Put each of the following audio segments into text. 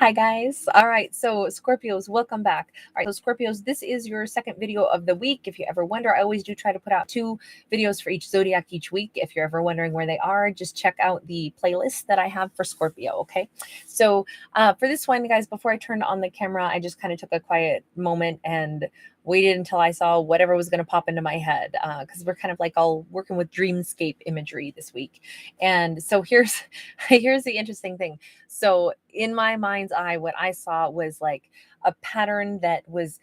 Hi guys. All right, so Scorpios, welcome back. All right, so Scorpios, this is your second video of the week. If you ever wonder, I always do try to put out 2 videos for each zodiac each week. If you're ever wondering where they are, just check out the playlist that I have for Scorpio, okay? So for this one, guys, before I turned on the camera, I just kind of took a quiet moment and waited until I saw whatever was going to pop into my head, because we're kind of like all working with dreamscape imagery this week. And so here's here's the interesting thing. So in my mind's eye, what I saw was like a pattern that was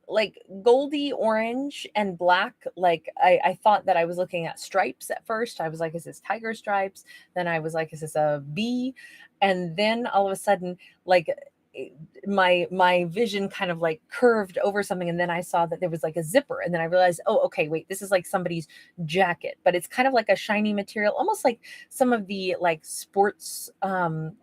like goldy orange and black. Like I thought that I was looking at stripes at first. I was like, is this tiger stripes? Then I was like, is this a bee? And then all of a sudden, like my vision kind of like curved over something, and then I saw that there was like a zipper, and then I realized, oh, okay, wait, this is like somebody's jacket, but it's kind of like a shiny material, almost like some of the like sports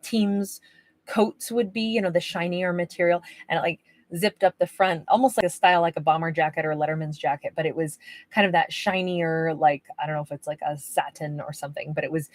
teams coats would be, you know, the shinier material, and it like zipped up the front, almost like a style like a bomber jacket or a letterman's jacket, but it was kind of that shinier, like I don't know if it's like a satin or something, but it was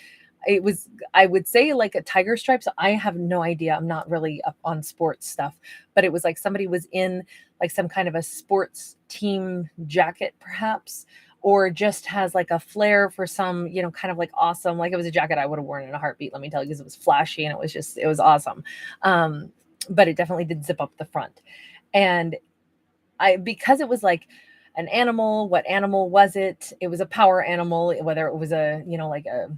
I would say like a tiger stripe. So I have no idea, I'm not really up on sports stuff, but it was like somebody was in like some kind of a sports team jacket perhaps, or just has like a flair for some, you know, kind of like awesome, like it was a jacket I would have worn in a heartbeat, let me tell you, because it was flashy and it was awesome. But it definitely did zip up the front. And because it was like an animal, what animal was it? It was a power animal, whether it was a, you know, like a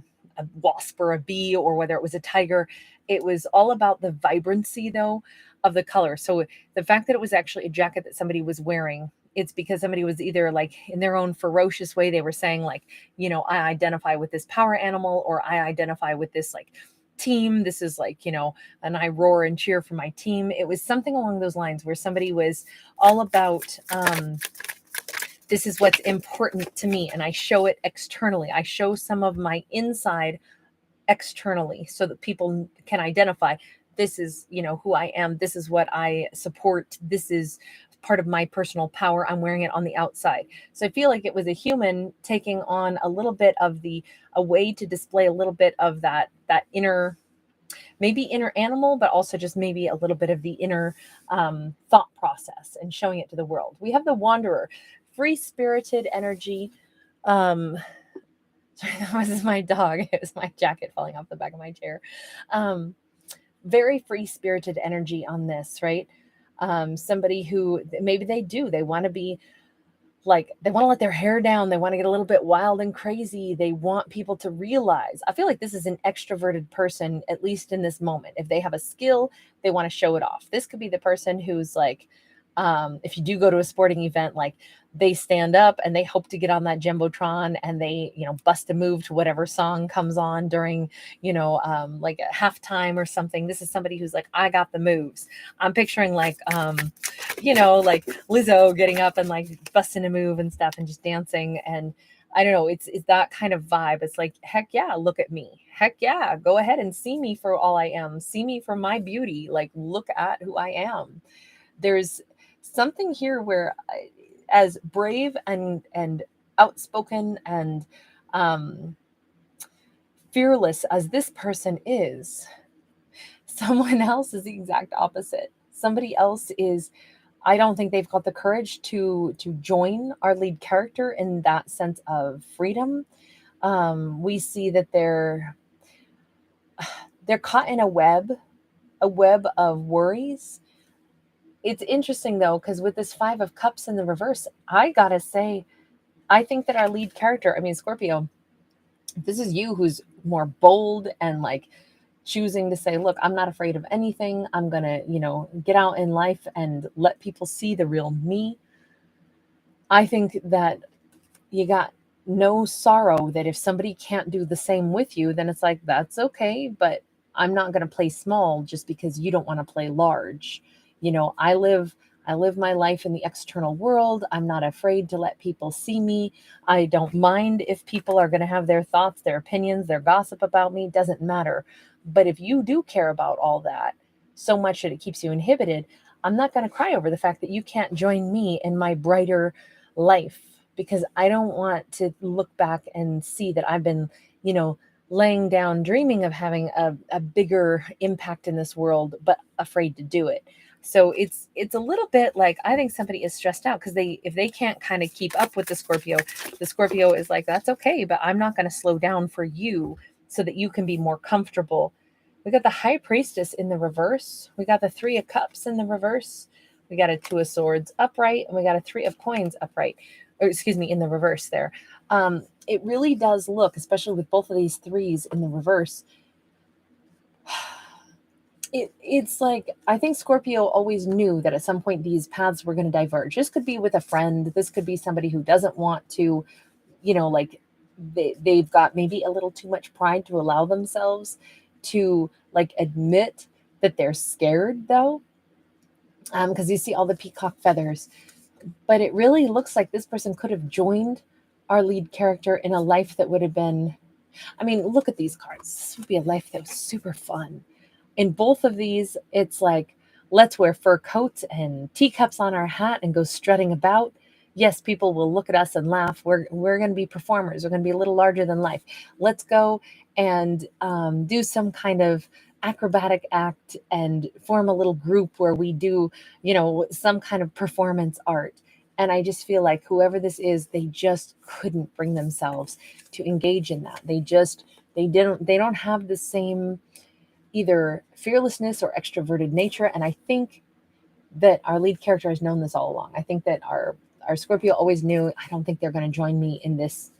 wasp or a bee, or whether it was a tiger. It was all about the vibrancy though of the color. So the fact that it was actually a jacket that somebody was wearing, it's because somebody was either like in their own ferocious way, they were saying like, you know, I identify with this power animal, or I identify with this like team. This is like, you know, and I roar and cheer for my team. It was something along those lines where somebody was all about this is what's important to me, and I show it externally. I show some of my inside externally so that people can identify, this is, you know, who I am, this is what I support, this is part of my personal power, I'm wearing it on the outside. So I feel like it was a human taking on a little bit of a way to display a little bit of that inner, maybe inner animal, but also just maybe a little bit of the inner thought process, and showing it to the world. We have the Wanderer, free spirited energy. Sorry, that was my dog. It was my jacket falling off the back of my chair. Very free spirited energy on this, right? Somebody who maybe they want to be like, they want to let their hair down, they want to get a little bit wild and crazy, they want people to realize. I feel like this is an extroverted person, at least in this moment. If they have a skill, they want to show it off. This could be the person who's like, if you do go to a sporting event, like they stand up and they hope to get on that jumbotron, and they, you know, bust a move to whatever song comes on during, you know, like a halftime or something. This is somebody who's like, I got the moves. I'm picturing like, you know, like Lizzo getting up and like busting a move and stuff and just dancing. And I don't know, it's that kind of vibe. It's like, heck yeah, look at me. Heck yeah, go ahead and see me for all I am. See me for my beauty. Like, look at who I am. There's something here where, as brave and outspoken and fearless as this person is, someone else is the exact opposite. Somebody else is, I don't think they've got the courage to join our lead character in that sense of freedom. We see that they're caught in a web of worries. It's interesting though, because with this 5 of Cups in the reverse, I gotta say, I think that our lead character, I mean, Scorpio, this is you who's more bold and like choosing to say, look, I'm not afraid of anything. I'm going to, you know, get out in life and let people see the real me. I think that you got no sorrow that if somebody can't do the same with you, then it's like, that's okay. But I'm not going to play small just because you don't want to play large. You know, I live my life in the external world. I'm not afraid to let people see me. I don't mind if people are going to have their thoughts, their opinions, their gossip about me. Doesn't matter. But if you do care about all that so much that it keeps you inhibited, I'm not going to cry over the fact that you can't join me in my brighter life, because I don't want to look back and see that I've been, you know, laying down, dreaming of having a bigger impact in this world, but afraid to do it. So it's a little bit like, I think somebody is stressed out because if they can't kind of keep up with the Scorpio is like, that's okay, but I'm not going to slow down for you so that you can be more comfortable. We got the High Priestess in the reverse. We got the Three of Cups in the reverse. We got a Two of Swords upright, and we got a Three of Coins upright, or excuse me, in the reverse there. It really does look, especially with both of these threes in the reverse, it's like, I think Scorpio always knew that at some point these paths were going to diverge. This could be with a friend. This could be somebody who doesn't want to, like they've got maybe a little too much pride to allow themselves to like admit that they're scared though. Because you see all the peacock feathers, but it really looks like this person could have joined our lead character in a life that would have been, I mean, look at these cards. This would be a life that was super fun. In both of these, it's like, let's wear fur coats and teacups on our hat and go strutting about. Yes, people will look at us and laugh. We're going to be performers. We're going to be a little larger than life. Let's go and do some kind of acrobatic act and form a little group where we do, some kind of performance art. And I just feel like whoever this is, they just couldn't bring themselves to engage in that. They don't have the same either fearlessness or extroverted nature. And I think that our lead character has known this all along. I think that our Scorpio always knew, I don't think they're going to join me in this,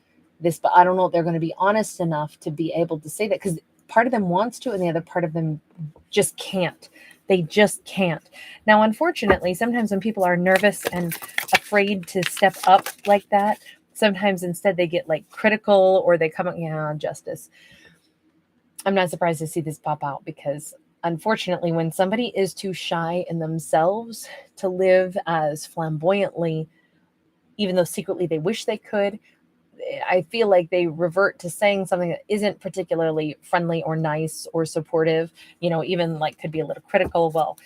but I don't know if they're going to be honest enough to be able to say that, because part of them wants to and the other part of them just can't. They just can't. Now, unfortunately, sometimes when people are nervous and afraid to step up like that, sometimes instead they get like critical, or they come up, justice. I'm not surprised to see this pop out, because unfortunately, when somebody is too shy in themselves to live as flamboyantly, even though secretly they wish they could, I feel like they revert to saying something that isn't particularly friendly or nice or supportive, even like could be a little critical. Well,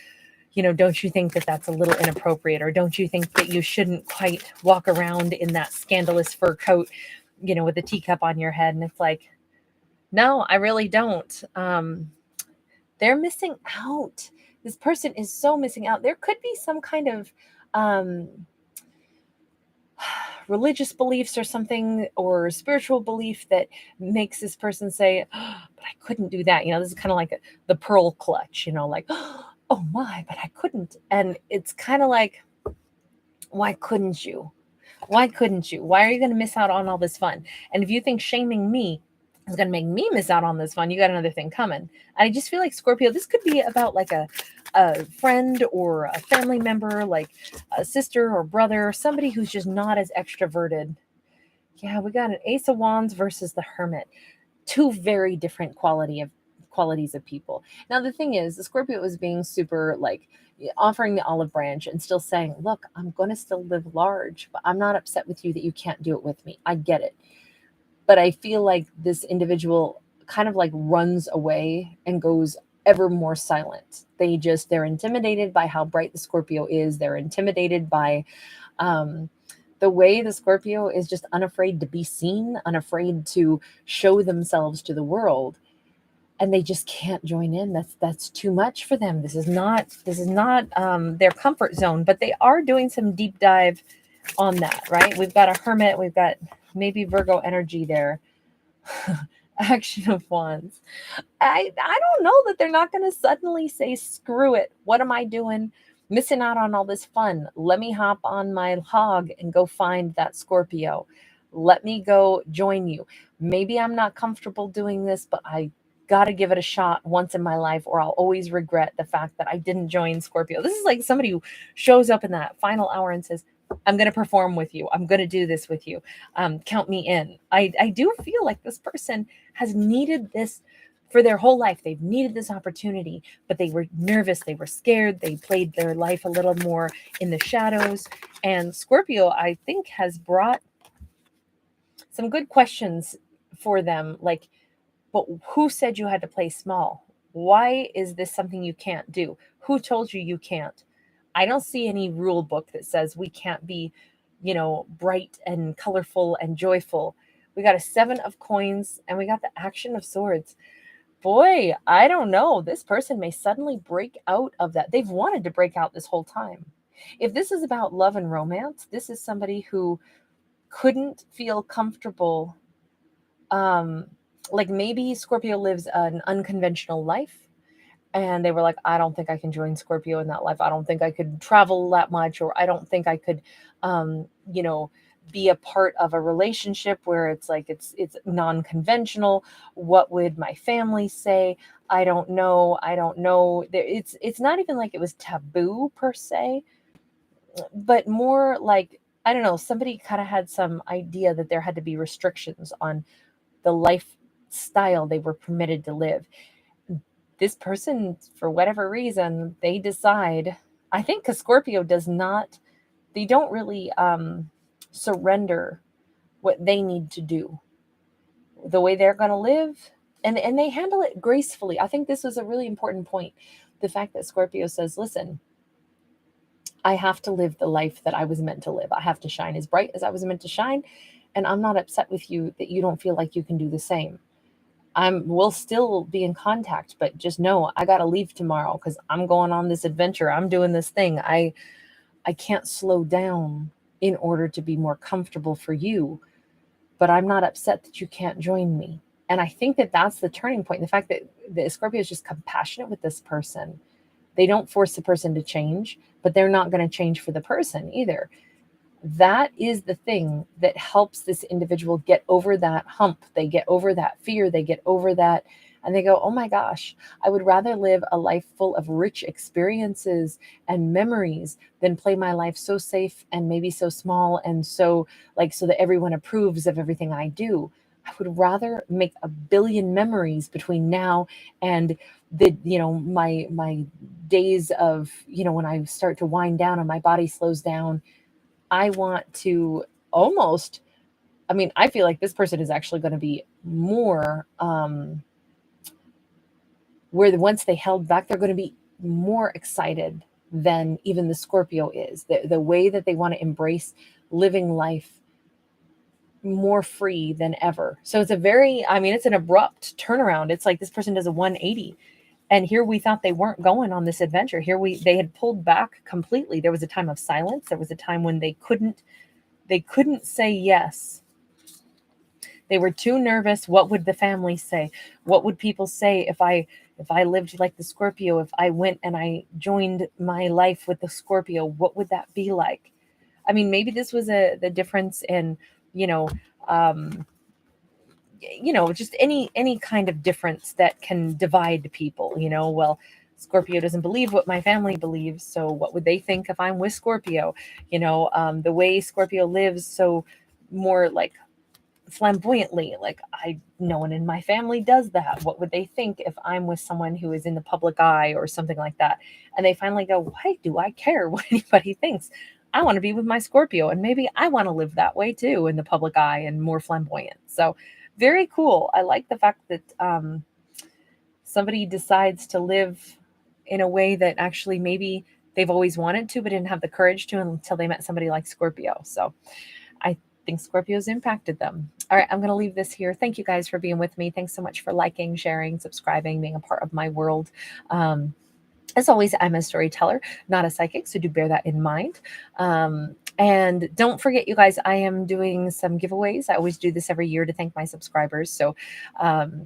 don't you think that that's a little inappropriate? Or don't you think that you shouldn't quite walk around in that scandalous fur coat, with a teacup on your head? And it's like, no, I really don't. They're missing out. This person is so missing out. There could be some kind of religious beliefs or something, or spiritual belief that makes this person say, oh, but I couldn't do that. This is kind of like the pearl clutch, like, oh my, but I couldn't. And it's kind of like, why couldn't you? Why couldn't you? Why are you going to miss out on all this fun? And if you think shaming me is going to make me miss out on this fun, you got another thing coming. And I just feel like, Scorpio, this could be about like a friend or a family member, like a sister or brother, somebody who's just not as extroverted. Yeah, we got an Ace of Wands versus the Hermit. Two very different qualities of people. Now, the thing is, the Scorpio is being super like offering the olive branch and still saying, look, I'm going to still live large, but I'm not upset with you that you can't do it with me. I get it. But I feel like this individual kind of like runs away and goes ever more silent. They're intimidated by how bright the Scorpio is. They're intimidated by the way the Scorpio is just unafraid to be seen, unafraid to show themselves to the world. And they just can't join in. That's too much for them. This is not their comfort zone, but they are doing some deep dive on that, right? We've got a Hermit, we've got maybe Virgo energy there. Action of Wands. I don't know that they're not going to suddenly say, screw it. What am I doing? Missing out on all this fun. Let me hop on my hog and go find that Scorpio. Let me go join you. Maybe I'm not comfortable doing this, but I got to give it a shot once in my life, or I'll always regret the fact that I didn't join Scorpio. This is like somebody who shows up in that final hour and says, I'm going to perform with you. I'm going to do this with you. Count me in. I do feel like this person has needed this for their whole life. They've needed this opportunity, but they were nervous. They were scared. They played their life a little more in the shadows. And Scorpio, I think, has brought some good questions for them. Like, but who said you had to play small? Why is this something you can't do? Who told you can't? I don't see any rule book that says we can't be, bright and colorful and joyful. We got a 7 of coins, and we got the Action of Swords. Boy, I don't know. This person may suddenly break out of that. They've wanted to break out this whole time. If this is about love and romance, this is somebody who couldn't feel comfortable. Like maybe Scorpio lives an unconventional life, and they were like, I don't think I can join Scorpio in that life. I don't think I could travel that much, or I don't think I could, you know, be a part of a relationship where it's like it's non-conventional. What would my family say? I don't know. It's not even like it was taboo per se, but more like, I don't know, somebody kind of had some idea that there had to be restrictions on the lifestyle they were permitted to live. This person, for whatever reason, they decide, I think because Scorpio they don't really surrender what they need to do, the way they're going to live, and they handle it gracefully. I think this was a really important point. The fact that Scorpio says, listen, I have to live the life that I was meant to live. I have to shine as bright as I was meant to shine. And I'm not upset with you that you don't feel like you can do the same. We'll still be in contact, but just know I got to leave tomorrow because I'm going on this adventure. I'm doing this thing. I can't slow down in order to be more comfortable for you, but I'm not upset that you can't join me. And I think that that's the turning point. The fact that the Scorpio is just compassionate with this person. They don't force the person to change, but they're not going to change for the person either. That is the thing that helps this individual get over that hump. They get over that fear. They get over that, and they go, oh my gosh, I would rather live a life full of rich experiences and memories than play my life so safe and maybe so small and so that everyone approves of everything I do. I would rather make a billion memories between now and my days of, when I start to wind down and my body slows down. I want to almost, I feel like this person is actually going to be more, where once they held back, they're going to be more excited than even the Scorpio is. The way that they want to embrace living life more free than ever. So it's it's an abrupt turnaround. It's like this person does a 180. And here we thought they weren't going on this adventure. They had pulled back completely. There was a time of silence. There was a time when they couldn't say yes. They were too nervous. What would the family say? What would people say if I lived like the Scorpio? If I went and I joined my life with the Scorpio, what would that be like? Maybe this was the difference in, just any kind of difference that can divide people. Well, Scorpio doesn't believe what my family believes, so what would they think if I'm with Scorpio? The way Scorpio lives, so more like flamboyantly, like no one in my family does that. What would they think if I'm with someone who is in the public eye or something like that? And they finally go, why do I care what anybody thinks? I want to be with my Scorpio, and maybe I want to live that way too, in the public eye and more flamboyant. So very cool. I like the fact that somebody decides to live in a way that actually maybe they've always wanted to, but didn't have the courage to until they met somebody like Scorpio. So I think Scorpio's impacted them. All right, I'm going to leave this here. Thank you guys for being with me. Thanks so much for liking, sharing, subscribing, being a part of my world. As always, I'm a storyteller, not a psychic, so do bear that in mind. And don't forget, you guys, I am doing some giveaways. I always do this every year to thank my subscribers. So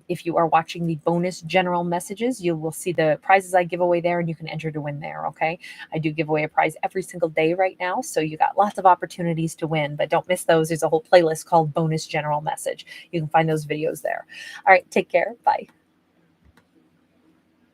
if you are watching the bonus general messages, you will see the prizes I give away there, and you can enter to win there, okay? I do give away a prize every single day right now, so you got lots of opportunities to win, but don't miss those. There's a whole playlist called Bonus General Message. You can find those videos there. All right, take care. Bye.